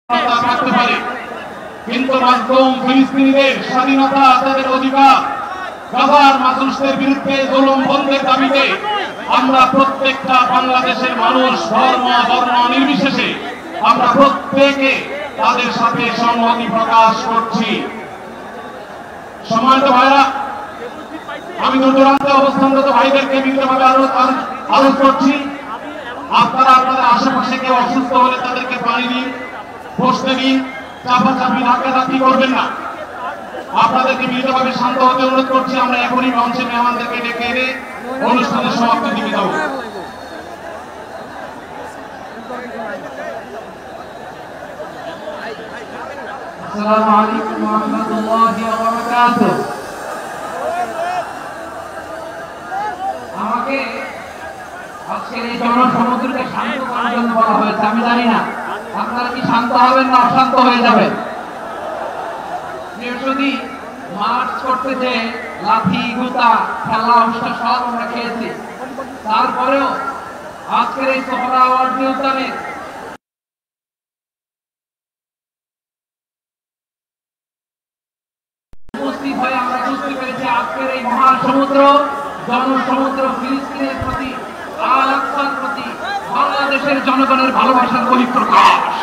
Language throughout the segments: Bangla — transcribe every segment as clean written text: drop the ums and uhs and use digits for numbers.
রাখতে পারে, কিন্তু মাধ্যম ফিলিস্তিনিদের স্বাধীনতা, তাদের অধিকার, গাজার মানুষদের বিরুদ্ধে জুলুম বন্ধের দাবিতে আমরা প্রত্যেকটা বাংলাদেশের মানুষ ধর্ম বর্ণ নির্বিশেষে আমরা প্রত্যেকে তাদের সাথে সংহতি প্রকাশ করছি। সম্মানিত ভাইরা, আমি দূরদূরান্তে অবস্থানরত ভাইদেরকে বিনীতভাবে আরোপ করছি, আপনারা আপনাদের আশেপাশে কেউ অসুস্থ হলে তাদেরকে পানি দিন, বসতে দিন, চাপাচাপি ধাক্কাধাক্কি করবেন না। আপনাদেরকে বিনীতভাবে শান্ত হতে অনুরোধ করছি। আমরা এখনই মঞ্চে মেহমানদেরকে ডেকে এনে অনুষ্ঠানের সমাপ্তির দিকে যাব। আসসালামু আলাইকুম ওয়া রাহমাতুল্লাহি ওয়া বারাকাতুহু। আমাকে আজকের এই জনসমুদ্রকে শান্ত করার জন্য বলা হয়েছে। আমি জানি না আপনারা কি শান্ত হবেন না অশান্ত হয়ে যাবেন। যদি মার্চ করতে যে লাঠি গুতা খেলা অনুষ্ঠান সব আমরা খেয়েছি, তারপরেও আজকের এই সোহরাওয়ার্দী উদ্যানে উপস্থিত হয়ে আমরা বুঝতে পেরেছি আজকের এই মহাসমুদ্র জনসমুদ্র ফিলিস্তিনের প্রতি, আল আকসার প্রতি বাংলাদেশের জনগণের ভালোবাসার বহিঃপ্রকাশ।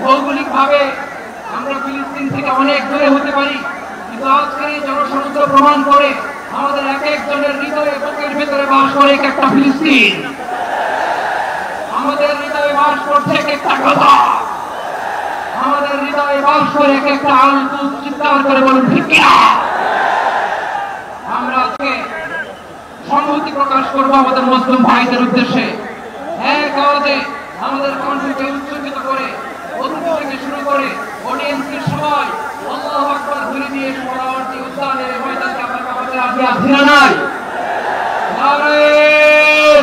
ভৌগোলিক ভাবে আমরা ফিলিস্তিন থেকে অনেক দূরে হতে পারি, কিন্তু আজকের এই জনসমুদ্র প্রমাণ করে আমাদের এক একজনের হৃদয়ে বুকের ভেতরে বাস করে এক একটা ফিলিস্তিন। আমাদের হৃদয়ে বাস করছে এক একটা গাজা, আমাদের হৃদয়ে বাস করে এক একটা আলতু চিৎকার করে বলুন ঠিক কিনা। আমরা আজকে সংহতি প্রকাশ করবো আমাদের মুসলিম ভাইদের উদ্দেশ্যে। এক আওয়াজে আমাদের কণ্ঠকে উচ্চকিত করে অতিথি থেকে শুরু করে অডিয়েন্সকে সবাই আল্লাহু আকবার ধ্বনি দিয়ে সোহরাওয়ার্দী উদ্যানের ময়দানকে আমরা কাঁপাতে রাজি আছি না নাই? নারে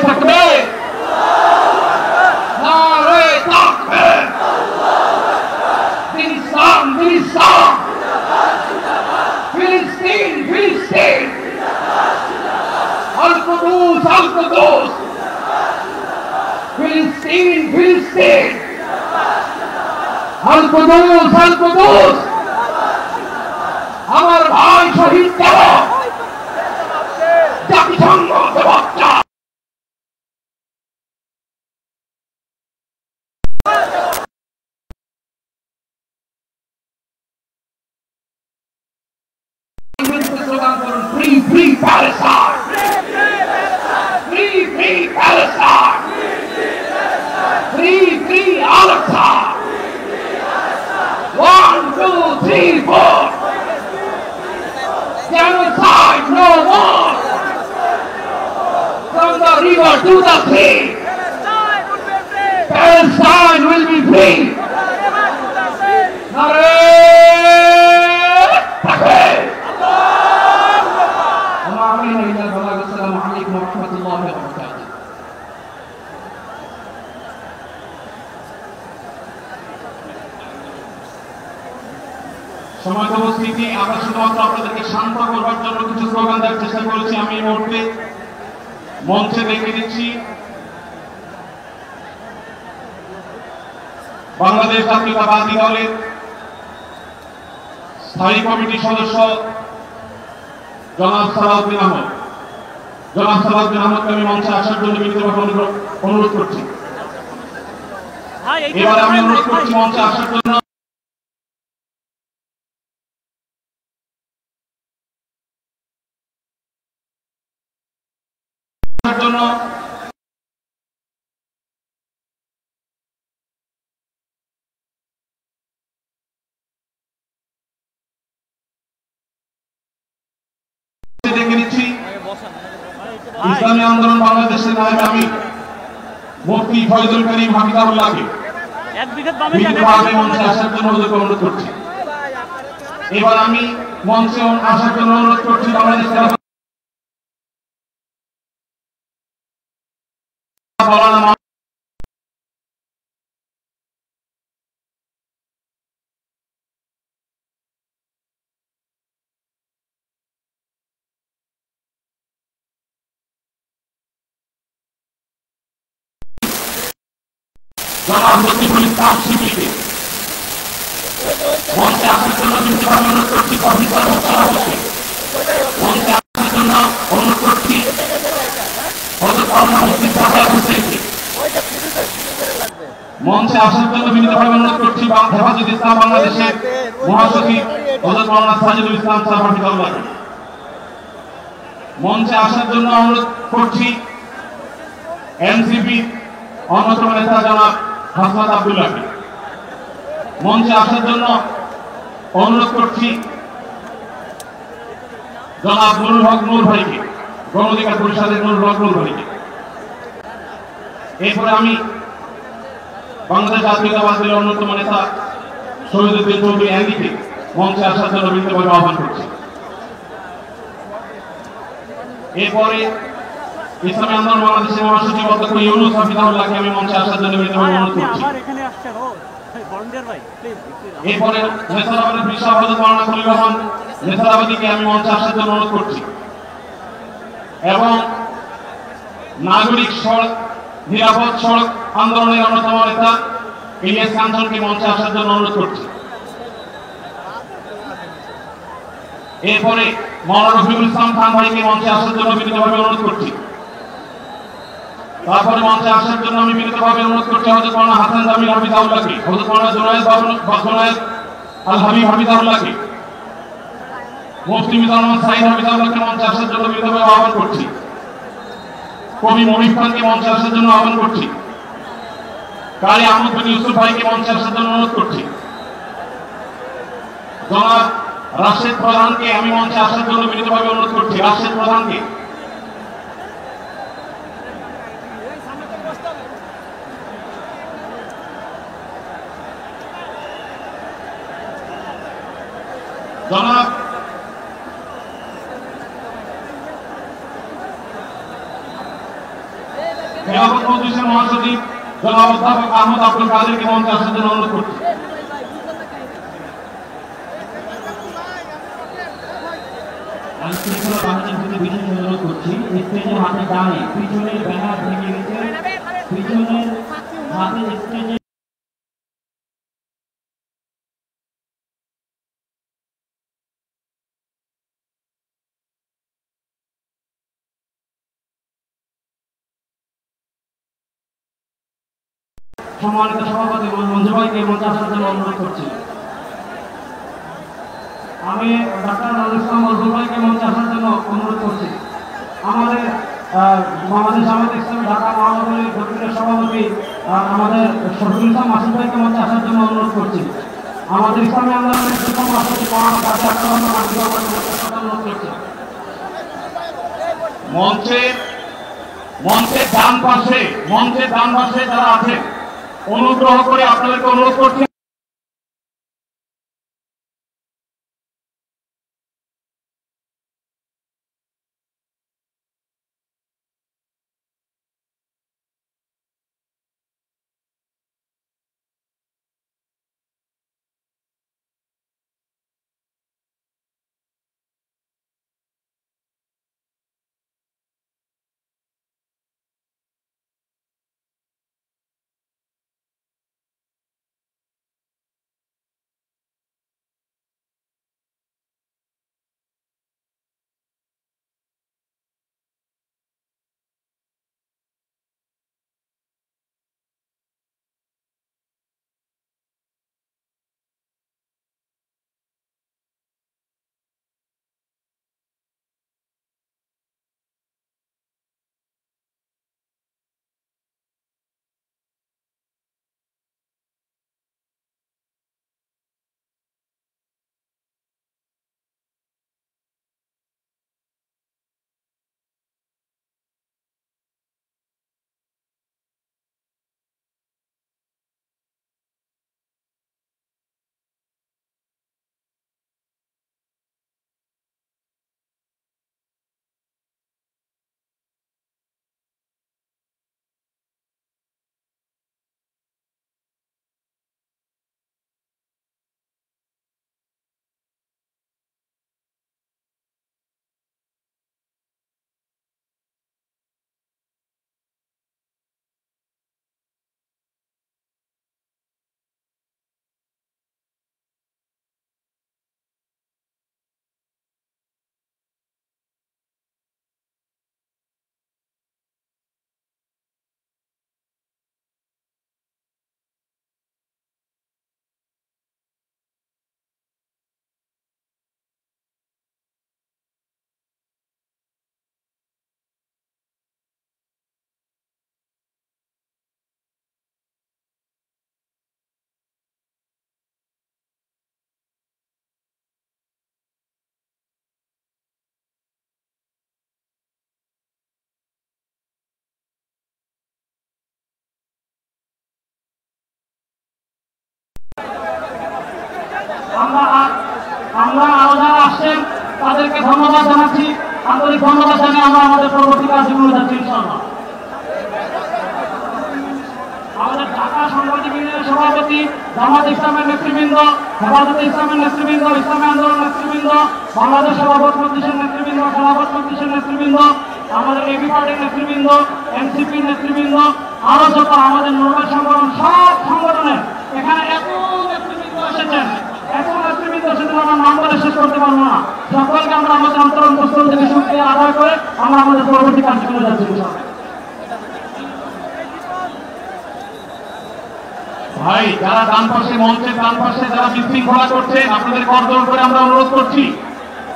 তাকবীর, নারে তাকবীর, ফিলিস্তিন ফিলিস্তিন, ফিলিস্তিন ফিলিস্তিন, আল কুদুস আল কুদুস, ফিলিস্তিন ফিলিস্তিন, আল কুদুস আল কুদুস। আমার ভাই শহীদ কেন জাতিসংঘ বাচ্চা। স্লোগান করুন free free Palestine, free free Palestine, free free Al Aqsa. 1 2 3 4, genocide no more, from the river to the sea, Palestine will be free. Nare takbir, Amin. Assalamu alaikum wa rahmatullahi wa barakatuh. সমাজ উপস্থিতি, আমরা শুধুমাত্র আপনাদেরকে শান্ত করবার জন্য কিছু স্লোগান দেওয়ার চেষ্টা করেছি। আমি এই মুহূর্তে মঞ্চে দেখে দিচ্ছি বাংলাদেশ জাতীয়তাবাদী দলের স্থায়ী কমিটির সদস্য জনাব সালাউদ্দিন আহমদ। জনাব সালাউদ্দিন আহমদকে আমি মঞ্চে আসার জন্য বিনীতভাবে অনুরোধ করছি। এবারে আমি অনুরোধ করছি মঞ্চে আসার জন্য জন্য দেখে নিচ্ছি ইসলামী আন্দোলন বাংলাদেশের নায়েব আমির মুফতি ফয়জুল করিম হাফিজাহুল্লাহকে মঞ্চে আসার জন্য অনুরোধ করছি। এবার আমি মঞ্চে আসার জন্য অনুরোধ করছি বাংলাদেশের জনাব রকিবুল ইসলাম শিবিরকে মঞ্চে আসার জন্য বিনীতভাবে অনুরোধ করছি। প্রফেসর মোশাররফ হোসেন মঞ্চে আসার জন্য অনুরোধ করছি। হযরত মাওলানা মুফতি সাহেব হোসেনকে মঞ্চে আসার জন্য বিনীতভাবে অনুরোধ করছি। হেফাজত ইসলাম বাংলাদেশের মহাসচিব হযরত মাওলানা সাজিদুল ইসলাম সাহেব হাফিজাহুল্লাহকে মঞ্চে আসার জন্য অনুরোধ করছি। এনসিপি অন্যতম নেতা জনাব হাসনাত আব্দুল্লাহকে মঞ্চে আসার জন্য অনুরোধ করছি। জনাব নুরুল হক নূর ভাইকে, গণ অধিকার পরিষদের নুরুল হক নূর ভাইকে। এরপরে আমি বাংলাদেশ জাতীয়তাবাদী দলের অন্যতম নেতা শহীদুদ্দিন চৌধুরী এনডিকে মঞ্চে আসার জন্য বিনীতভাবে আহ্বান করছি। এরপরে ইসলামী আন্দোলন বাংলাদেশের মহাসচিব অধ্যক্ষ ইউনুস হাফিজাহুল্লাহকে আমি মঞ্চে আসার জন্য বিনীতভাবে অনুরোধ করছি। এরপরে নেতারাবাদের বিশাল হযরত মাওলানা খলিল রহমান নেতারাবাদীকে আমি মঞ্চে আসার জন্য অনুরোধ করছি এবং নাগরিক সড়ক নিরাপদ সড়ক আন্দোলনের অন্যতম নেতা ইলিয়াস কাঞ্চনকে মঞ্চে আসার জন্য অনুরোধ করছি। এরপরে মাওলানা রফিকুল ইসলাম খান ভাইকে মঞ্চে আসার জন্য বিনীতভাবে অনুরোধ করছি। তারপরে মঞ্চে আসার জন্য আমি বিনীতভাবে অনুরোধ করছি হযরত মাওলানা হাসান জামিল হাফিজাহুল্লাহকে, হযরত মাওলানা জুনায়েদ আল হাবিব হাফিজাহুল্লাহকে, মুফতি মিজানুর রহমান সাঈদ হাফিজাহুল্লাহকে মঞ্চে আসার জন্য বিনীতভাবে আহ্বান করছি। কবি মনির খানকে মঞ্চে আসার জন্য আহ্বান করছি। কারি আহমদ বিন ইউসুফ ভাইকে মঞ্চে আসার জন্য অনুরোধ করছি। জনাব রাশেদ প্রধানকে আমি মঞ্চে আসার জন্য বিনীতভাবে অনুরোধ করছি। রাশেদ প্রধানকে জনাব খেলাফত মজলিসের মহাসচিব জনাব অধ্যাপক আহমদ আব্দুল কাদেরকে মঞ্চে আসার জন্য অনুরোধ করছি। আইনশৃঙ্খলা বাহিনীর প্রতি বিশেষ অনুরোধ করছি, স্টেজের হাতে ডানে পিছনের ব্যানার ভেঙে গেছে, পিছনের হাতে স্টেজে সম্মানিত সভাপতি মঞ্জু ভাইকে মঞ্চে আসার জন্য অনুরোধ করছি। আমি ডাক্তার নজরুল ইসলাম মজরুল ভাইকে মঞ্চে আসার জন্য অনুরোধ করছি। আমাদের বাংলাদেশ জামায়াতে ইসলামী ঢাকা মহানগরী দক্ষিণের সভাপতি আমাদের শফিকুল ইসলাম মাসুদ ভাইকে মঞ্চে আসার জন্য অনুরোধ করছি। আমাদের ইসলামী আন্দোলনের প্রথম মহাসচিব মৌলানা কাজী আখতার রহমান হাফিজাহুল্লাহকে মঞ্চে আসার জন্য অনুরোধ করছি। মঞ্চের ডান পাশে যারা আছে অনুগ্রহ করে আপনাদেরকে অনুরোধ করছি আমরা আরো যারা আসছেন তাদেরকে ধন্যবাদ জানাচ্ছি, আন্তরিক ধন্যবাদ জানিয়ে আমরা আমাদের পরবর্তী কার্যক্রমে যাচ্ছি ইনশাআল্লাহ। আমাদের ঢাকা সাংবাদিক ইউনিয়নের সভাপতি, জামাত ইসলামের নেতৃবৃন্দ, হেফাজতে ইসলামের নেতৃবৃন্দ, ইসলামী আন্দোলন নেতৃবৃন্দ, বাংলাদেশ খেলাফত মজলিসের নেতৃবৃন্দ, খেলাফত মজলিসের নেতৃবৃন্দ, আমাদের এবি পার্টির নেতৃবৃন্দ, এনসিপির নেতৃবৃন্দ, আরো যত আমাদের নরমাল সংগঠন, সব সংগঠনের এখানে এত নেতৃবৃন্দ এসেছেন, এত নেতৃবৃন্দ এসেছেন, আমরা নাম বলে শেষ করতে পারবো না। সকলকে আমরা আমাদের অন্তরস্থল থেকে শুকরিয়া আদায় করে আমরা আমাদের পরবর্তী কার্যক্রমে যাচ্ছি ইনশাআল্লাহ। ভাই, যারা ডান পাশে, মঞ্চের ডান পাশে যারা বিশৃঙ্খলা করছেন, আপনাদের করজোর করে আমরা অনুরোধ করছি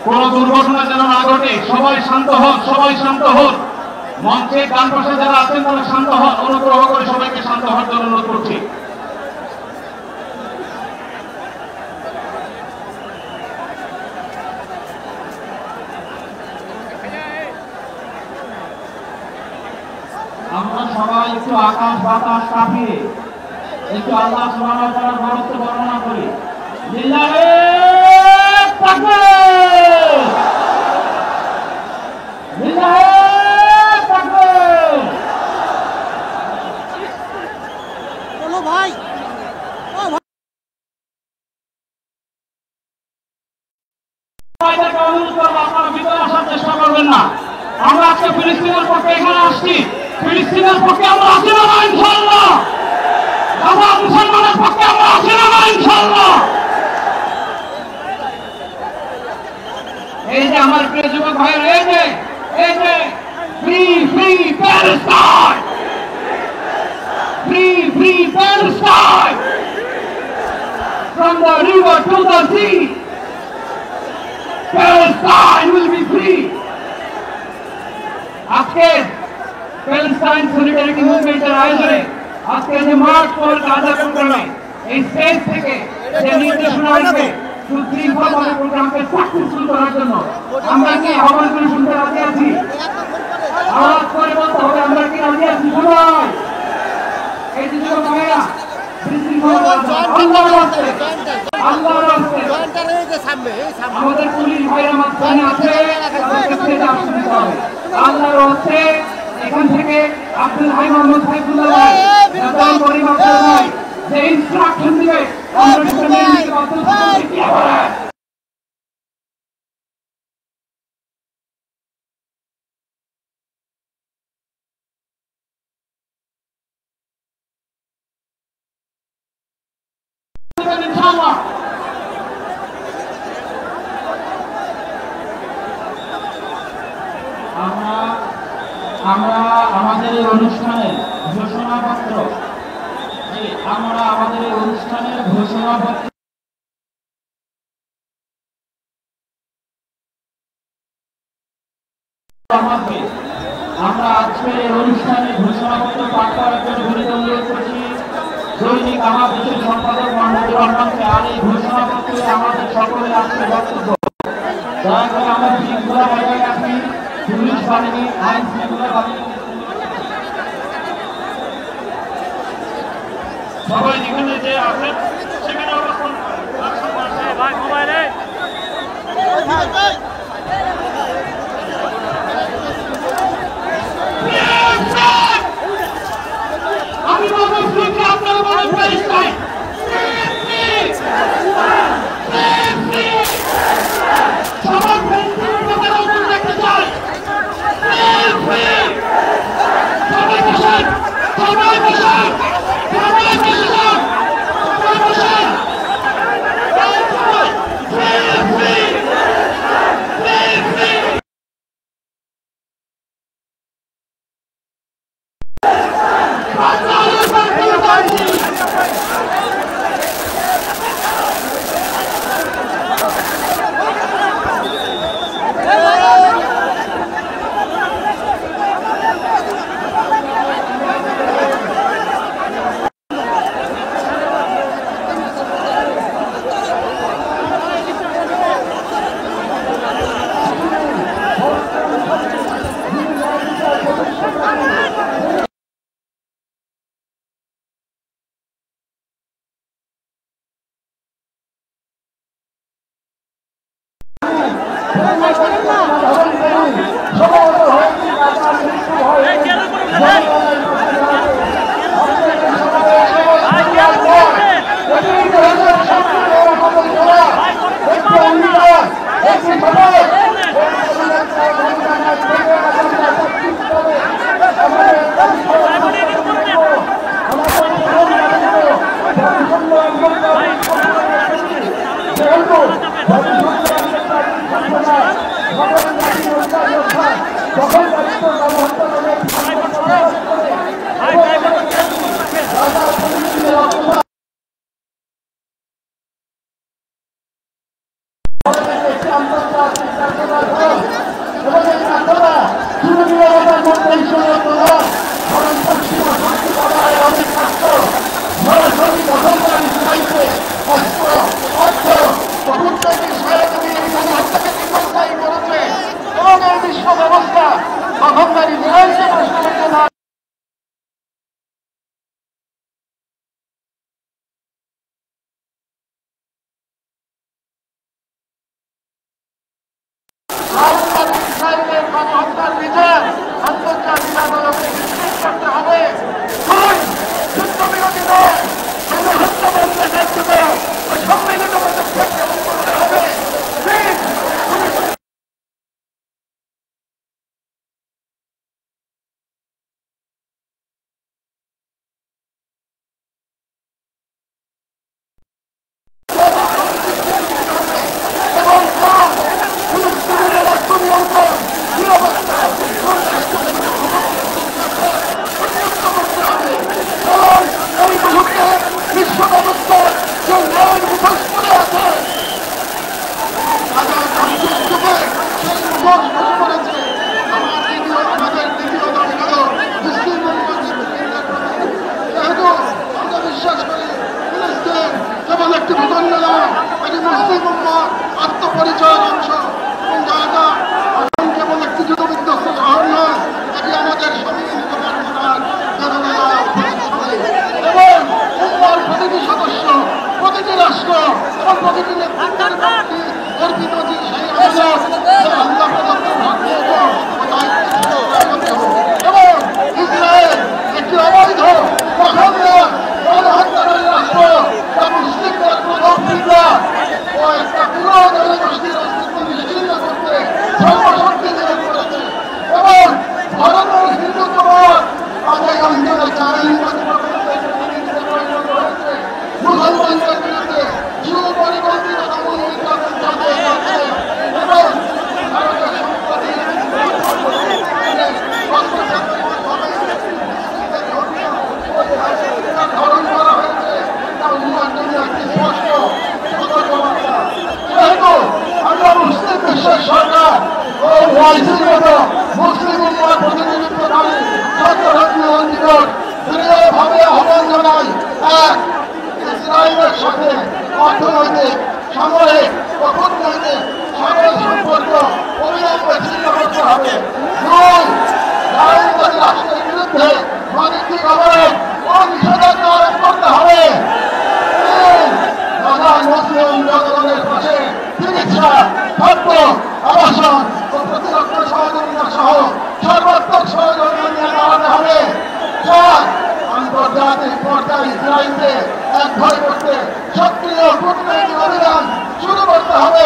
কোন দুর্ঘটনা যেন না ঘটে। সবাই শান্ত হন, সবাই শান্ত হন। মঞ্চের ডান পাশে যারা আছেন তারা শান্ত হন, অনুগ্রহ করে সবাইকে শান্ত হওয়ার জন্য অনুরোধ করছি। আমরা সবাই একটু আকাশ বাতাস কাঁপিয়ে একটু আল্লাহ সুবহানাহু ওয়া তাআলার বরত্ব বর্ণনা করি। লিল্লাহি তাকবীর, লিল্লাহি তাকবীর। বলো ভাই, সবাইকে অনুরোধ করবো আপনারা ভিতরে আসার চেষ্টা করবেন না। আমরা আজকে ফিলিস্তিনের পক্ষে এখানে আসছি, ফিলিস্তিনের পক্ষে আমরা আছি না ইনশাআল্লাহ। আমরা মুসলমানের পক্ষে আমরা আছি না ইনশাআল্লাহ। এই যে আমার প্রিয় যুবক ভাইয়ের, এই যে free free Palestine, free free Palestine, from the river to the sea, Palestine will be free. আজকে প্যালেস্টাইন সলিডারিটি মুভমেন্টের আয়োজনে আজকে যে মার্চ ফর গাজা প্রোগ্রামে এই স্টেজ থেকে যে নির্দেশনা আসবে সুশৃঙ্খলভাবে প্রোগ্রামকে সাকসেসফুল করার জন্য আমরা কি আহ্বান করে শুনতে রাজি আছি? আওয়াজ করে বলতে হবে আমরা কি রাজি আছি সবাই? এই যে যুবক ভাইয়েরা আমাদের পুলিশ ভাইরা মাঝখানে আছে, আল্লাহর হচ্ছে এখান থেকে আব্দুল হাই মোহাম্মদ সাইফুল্লাহ ভাই যে ইনস্ট্রাকশন দিবে আমরা সেটা নিয়ে নিতে বাধ্য কি হবে। আমরা আমাদের এই অনুষ্ঠানের ঘোষণাপত্র আমরা আজকের এই অনুষ্ঠানের ঘোষণাপত্র পাঠ করার জন্য বিনীত অনুরোধ করছি দৈনিক আমার দেশের সম্পাদক মাহমুদুর রহমানকে। আর এই ঘোষণাপত্রে আমাদের সকলের আজকে বক্তব্য, দয়া করে আমরা শৃঙ্খলা বজায় রাখি। পুলিশ বাহিনী, আইন শৃঙ্খলা বাহিনী সবাই যেখানে যে আছেন সেখানে অবস্থান ভাই মোবাইলে আমি বলবো আপনারা বলেন প্যালেস্টাইন সবার দেখতে চাই। সবাই বসেন, সবাই বসেন, সবাই বসেন, সবাই বসেন। আত্মপরিচয়ের অংশ এবং জায়গা এখন কেবল একটি যুদ্ধবিধ্বস্ত শহর নয়, এটি আমাদের সম্মিলিত বার্তার এবং উম্মার প্রতিটি সদস্য, প্রতিটি রাষ্ট্র এবং প্রতিটি নেতৃত্বের প্রতি অর্পিত যে সেই আদেশ আল্লাহ প্রদত্ত ভাগ্য ও দায়িত্ব এবং ইসরায়েল একটি অবৈধ অখণ্ড গণহত্যাকারী রাষ্ট্র, যা মুসলিমদের প্রধানমন্ত্রীরা ও একটা পুরো জনগোষ্ঠীর অস্তিত্ব নিশ্চিন্ন করতে সর্বশক্তি নিয়োগ করেছে এবং ভারতের হিন্দুত্ববাদ আমাদের অঞ্চলে মুসলমানদের বিরুদ্ধে সুপরিকল্পিত দমন নির্যাতন চালিয়ে যাচ্ছে এবং ভারতের সম্পত্তি ধরণ করা হয়েছে তা উন্নয়ন জন্য একটি স্পষ্ট সতর্কবার্তা। যেহেতু আমরা মুসলিম বিশ্বের সরকার ও ওয়াইসির মতো মুসলিম উম্মার প্রতিনিধিত্বকারী সর্বধর্মীয় অধিকার দৃঢ়ভাবে আহ্বান জানাই, এক, ইসরায়েলের সাথে অর্থনৈতিক, সামরিক ও কূটনৈতিক সকল সম্পর্ক অবিলম্বে ছিন্ন করতে হবে। দুই, জায়নবাদী রাষ্ট্রের বিরুদ্ধে বাণিজ্যিক অবরোধ ও নিষেধাজ্ঞা আরোপ করতে হবে। তিন, গাজা মুসলিম জনগণের পাশে চিকিৎসা, খাদ্য, আবাসন ও প্রতিরক্ষা সহযোগিতা সহ সর্বাত্মক সহযোগিতা নিয়ে দাঁড়াতে হবে। চার, আন্তর্জাতিক পর্যায়ে ইসরায়েলকে একঘরে করতে সক্রিয় কূটনৈতিক অভিযান শুরু করতে হবে।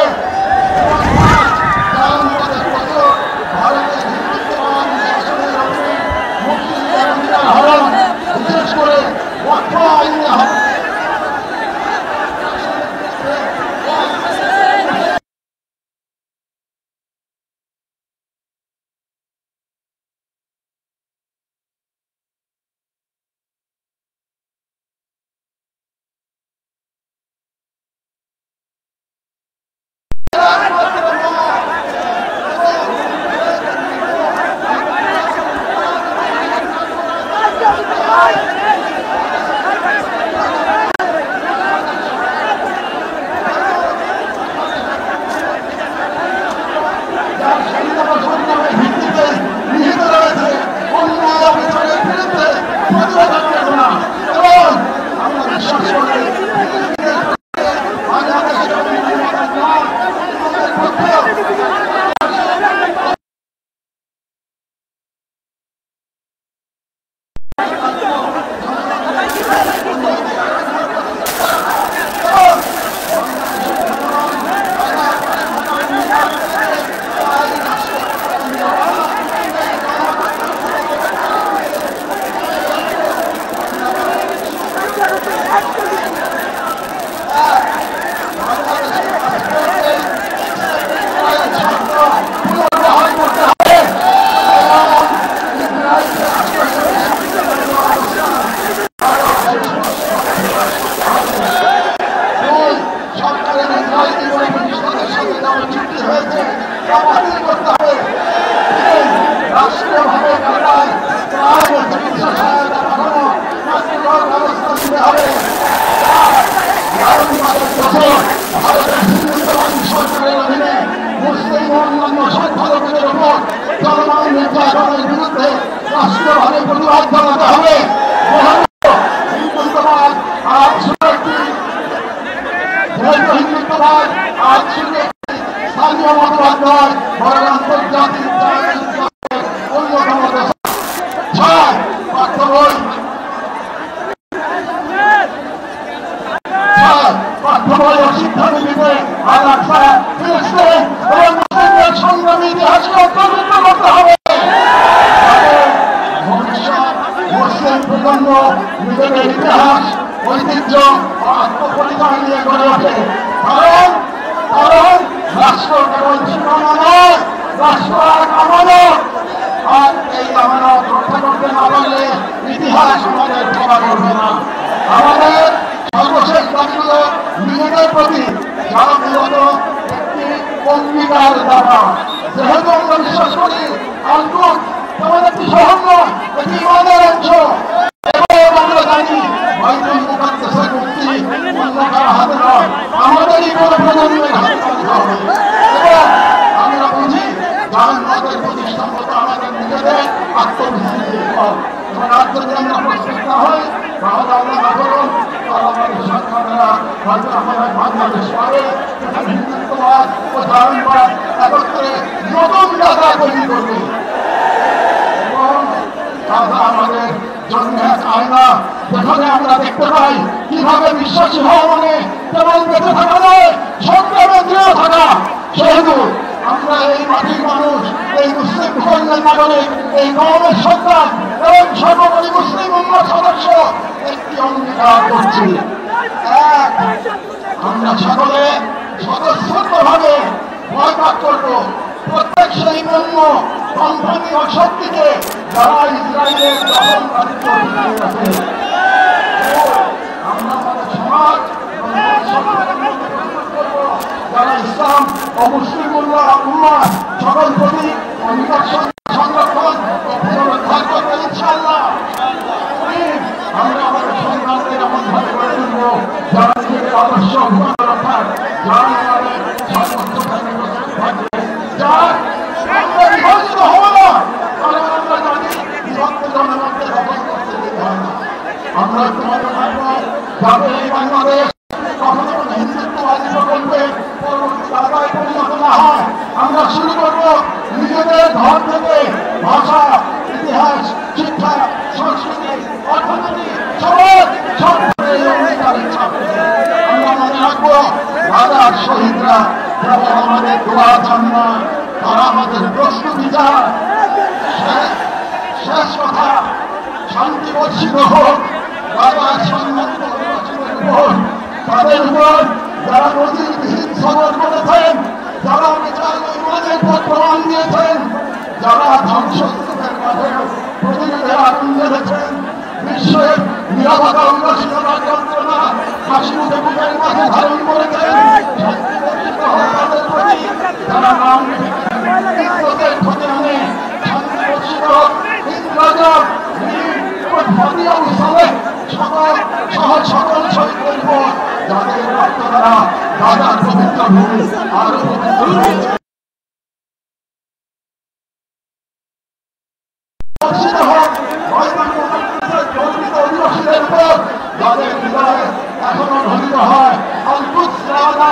ভারতের হিন্দুত্ববাদ শাসনের অধীনে মুসলিমদের হরণ, বিশেষ করে ওয়াকফ আইনে শাসনের বিরুদ্ধে রাষ্ট্রীয়ভাবে প্রতিবাদ জানাতে হবে। হিন্দুত্ববাদ আজ শুধু একটি হিন্দুত্ববাদ আজ শুধু একটি স্থানীয় মতবাদ নয়, বরং আন্তর্জাতিক অন্যতম পাঠ্য বই শিক্ষানীতিতে সংগ্রামী ইতিহাসকে অন্তর্ভুক্ত করতে হবে। ভবিষ্যৎ মুসলিম প্রজন্ম নিজেদের ইতিহাস, ঐতিহ্য ও আত্মপরিচয় নিয়ে গড়ে ওঠে। কারণ রাষ্ট্র কেবল সীমানা নয়, রাষ্ট্র এক আমানত। আর এই আমানত রক্ষা করতে না পারলে ইতিহাস আমাদের ক্ষমা করবে না। আমাদের সর্বশেষ দাবিগুলো নিজেদের প্রতি, যারা মূলত একটি অঙ্গীকার দেওয়া। যেহেতু আমরা বিশ্বাস করি আলকুট তেমন একটি শহর নয়, এটি ইমানের অংশ। এবং আমরা জানি বাইতুল মুকাদ্দাসের মুক্তি অন্য কারো হাতে নয়, আমাদেরই কোনো প্রজন্মের হাতে রাখতে হবে। এবং আমরা বুঝি জান্নাতের প্রতিষ্ঠান মতো আমাদের নিজেদের আত্মবিশ্বাসী এবং আজ যদি আমরা প্রস্তুত না হই তাহলে আমরা না করুন আমাদের সরকারেরা হয়তো আমাদের বাংলাদেশ পাবে হিন্দুত্ববাদ ও জাতীয়বাদ একত্রে নতুন যাত্রা তৈরি করবে। এবং তারা আমাদের জন্য এক আয়না, যেখানে আমরা দেখতে পাই কিভাবে বিশ্বাসী হওয়া মানে কেবল বেঁচে থাকা নয়, সংগ্রামে দৃঢ় থাকা। সেহেতু আমরা এই মাটির মানুষ, এই মুসলিম ভূখণ্ডের নাগরিক, এই কওমের সন্তান এবং সর্বোপরি মুসলিম উম্মার সদস্য একটি অঙ্গীকার করছি। এক, আমরা সকলে স্বতঃস্ফূর্তভাবে বয়কট করব প্রত্যেক সেই পণ্য, কোম্পানি ও শক্তিকে যারা ইসরায়েলের দখলকারীত্ব টিকিয়ে রাখে। আমরা আমাদের সমাজ যারা ইসলাম ও মুসলিম উম্মাহ সকল প্রতি অধিকার সংরক্ষণ ও পুনরুদ্ধার করতে ইনশাআল্লাহ। আমরা আমাদের সন্তানদের এমন ভাবে গড়ে তুলব যারা নিজেদের আদর্শ অভিজ্ঞতা রক্ষার, যারা আমাদের সর্বোচ্চ থাকবে, যার আমরা বিভাজিত হব না। কারণ আমরা জানি বিভক্ত জনগণকে দখল করতে দিতে হয় না। আমরা তোমাদের থাকবো যাতে এই বাংলাদেশ কখনো কোনো হিন্দুত্ববাদী প্রকল্পে পরবর্তী জায়গায় পরিণত না হয়। আমরা শুরু করব নিজেদের ঘর থেকে, ভাষা, ইতিহাস, শিক্ষা, সংস্কৃতি, অর্থনীতি, সমাজ আমরা মনে রাখবো রাজার শহীদরা কেবল আমাদের দোয়া চান না, তারা আমাদের প্রস্তুতি চান। শেষ কথা, শান্তি বর্ষিত হোক রাজার সম্মানিত উপর তাদের উপর যারা নজিরবিহীন সবর করেছেন, যারা বিচার নির্মাণের পথ প্রমাণ দিয়েছেন, যারা ধ্বংসস্তূপের মাঝে প্রতিরোধে আগুন জ্বেলেছেন, বিশ্বের নিরাপত্তা উন্নয়নের যন্ত্রণা হাসি মুখে বুকের মাঝে ধারণ করেছেন, তাদের প্রতি যারা নাম ইজ্জতের ক্ষতি আনে শান্তি বর্ষিত ইনকাজাব সকল শহীদদের উপর যাদের রক্ত দ্বারা রাজার পবিত্র ভূমি আরো পবিত্র হয়েছে। অধিবাসীদের উপর যাদের হৃদয়ে এখনো ধ্বনিত হয় আল-কুদস রাজা,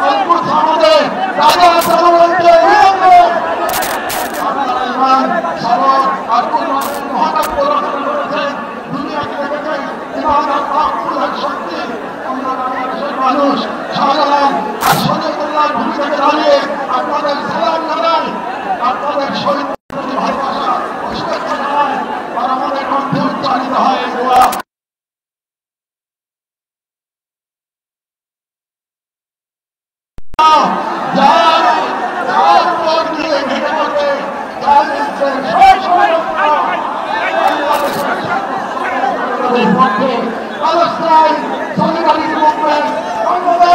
আল-কুদস আমাদের রাজা জনগণকে আপনারা ইমান, সবর আর কুরবানের মহাকাব্য রচনা করেছেন। দুনিয়াকে দেখেছেন ইমান আর তাকওয়ার শক্তি। আমরা বাংলাদেশের মানুষ শাহজালাল আর শরীয়তুল্লাহর ভূমি থেকে দাঁড়িয়ে আপনাদের সালাম জানাই, আপনাদের শহীদ প্রতি ভালোবাসা ও শুভেচ্ছা জানাই। আর আমাদের কণ্ঠে উচ্চারিত হয় দোয়া। যার উপর দিয়ে ভেঙে পড়বে পক্ষে পালেস্টাইন সলিডারিটি মুভমেন্ট বাংলাদেশ।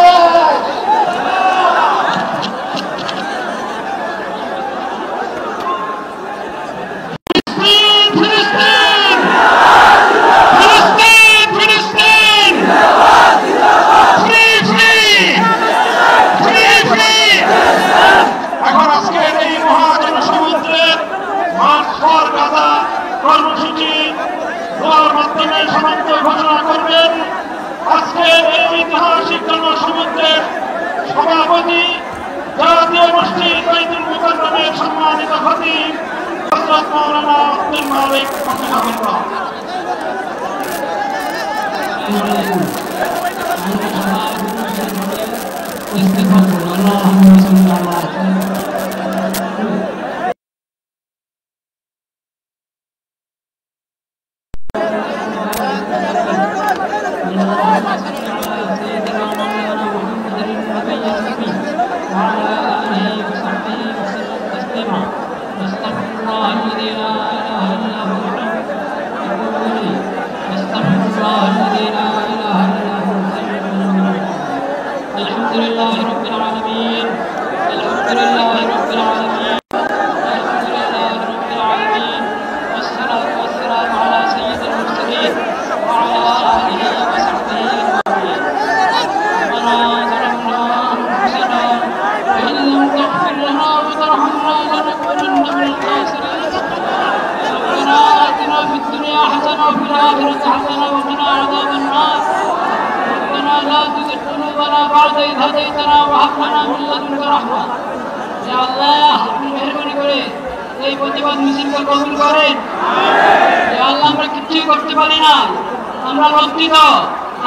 এখন আজকের এই মহাজনসমুদ্রের মাঠ ইস্তেগফার করুন। আল্লাহুম্মা সাল্লি আলা প্রতিবাদ মিছিলকে কবুল করেন। আল্লাহ আমরা কিচ্ছুই করতে পারি না, আমরা লজ্জিত,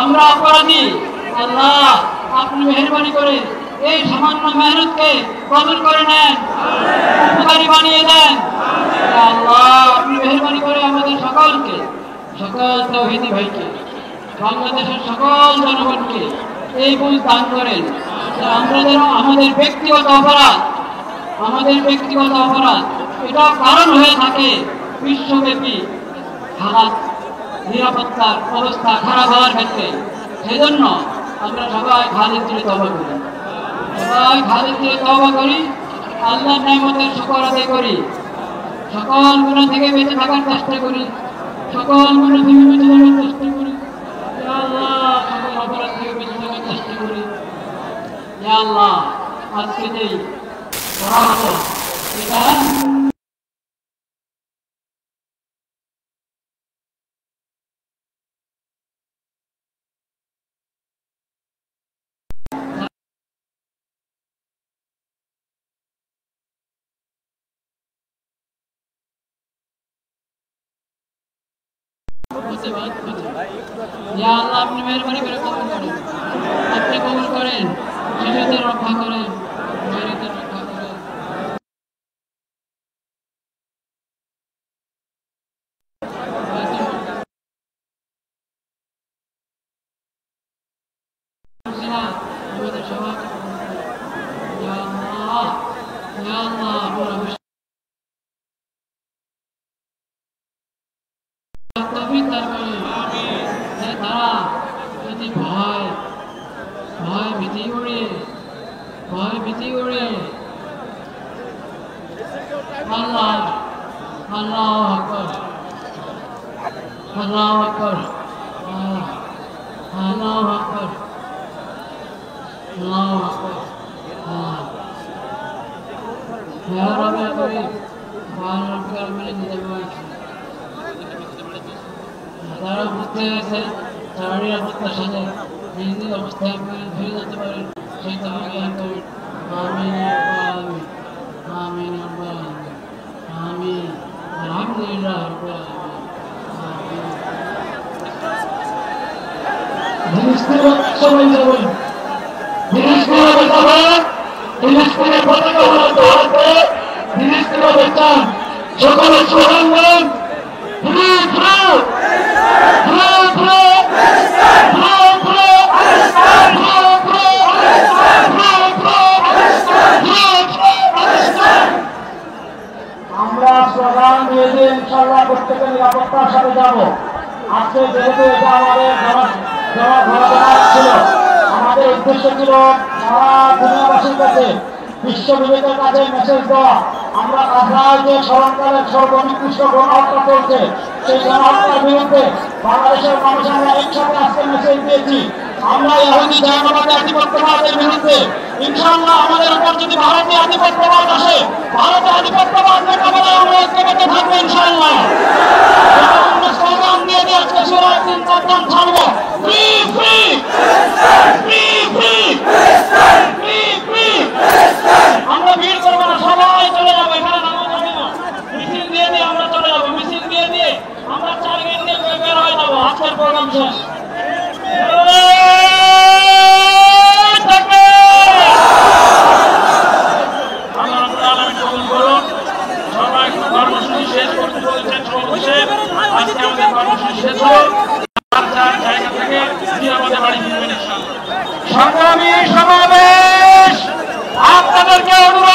আমরা অপরাধী। আল্লাহ আপনি মেহেরবানি করে এই সামান্য মেহনতকে কবুল করে নেন, উপকারী বানিয়ে দেন। আল্লাহ আপনি মেহেরবানি করে আমাদের সকলকে, সকল তাওহীদি ভাইকে, বাংলাদেশের সকল জনগণকে এই বুঝ দান করেন। আমরা যেন আমাদের ব্যক্তিগত অপরাধ এটা কারণ হয়ে থাকে বিশ্বব্যাপী হালাত নিরাপত্তার অবস্থা খারাপ হওয়ার ক্ষেত্রে। সেজন্য আমরা সবাই খালিদ দিলে তওবা করি, আল্লাহর নেয়ামতের শুকর আদায় করি, সকল গুনাহ থেকে বেঁচে থাকার চেষ্টা করি, সকল গুনাহ থেকে বেঁচে থাকার চেষ্টা করি। ইয়া আল্লাহ সকল অপরাধ থেকে বেঁচে থাকার চেষ্টা করি। ইয়া আল্লাহ আজকে যেই পরামর্শ এটা ইয়া আল্লাহ আপনি মেহেরবানি করে কবুল করেন, আপনি কবুল করেন, শিশুদের রক্ষা করেন, নারীদের রক্ষা করেন। আমাদের সবাইকে ইয়া আল্লাহ তারা যদি ভয় ভীতি উড়ে আল্লাহ আকবার Ya Rabbi Karim, Bhagwan Rabbi Karim Nidamai. তারা বুঝতে গেছে তারই অবস্থার সাথে নিজে অবস্থায় ধরে যেতে পারেন, সেই তারা জ্ঞান করেন। আমিন আমিন আমিন আমিন আলহামদুলিল্লাহ সকলের স্লোগান বলেন আমরা স্লোগান দিয়ে ইনশাআল্লাহ প্রত্যেকে নিরাপত্তার সাথে যাব। আজকে যেহেতু এটা আমাদের ঘোরাফেরা ছিল, আমাদের উদ্দেশ্য ছিল সারা দুনিয়াবাসীর কাছে, বিশ্ব বিবেকের কাছে মেসেজ দেওয়া। আমরা গাজায় যে স্মরণকালের সর্বনিকৃষ্ট গণহত্যা চলছে, সেই গণহত্যার বিরুদ্ধে বাংলাদেশের মানুষ আমরা একসাথে আজকে মেসেজ দিয়েছি। আমরা ইহুদি জায়গাবাদী আধিপত্যবাদের বিরুদ্ধে ইনশাআল্লাহ আমাদের উপর যদি ভারতীয় আধিপত্যবাদ আসে, ভারতের আধিপত্যবাদ মোকাবেলায় আমরা ঐক্যবদ্ধ থাকবো ইনশাআল্লাহ। আমরা স্লোগান দিয়ে দিয়ে আজকে শিবরাত্রির প্রোগ্রাম ছাড়বো, free free free free free free. আমরা ভিড় করবো না, সবাই চলে যাবো, এখানে নামাজ হবে না, মিছিল দিয়ে দিয়ে আমরা চলে যাবো, মিছিল দিয়ে দিয়ে আমরা 4 গেট দিয়ে বের হয়ে যাবো। আজকের প্রোগ্রাম শেষ। সংগ্রামী সমাবেশ আপনাদেরকে অনুরোধ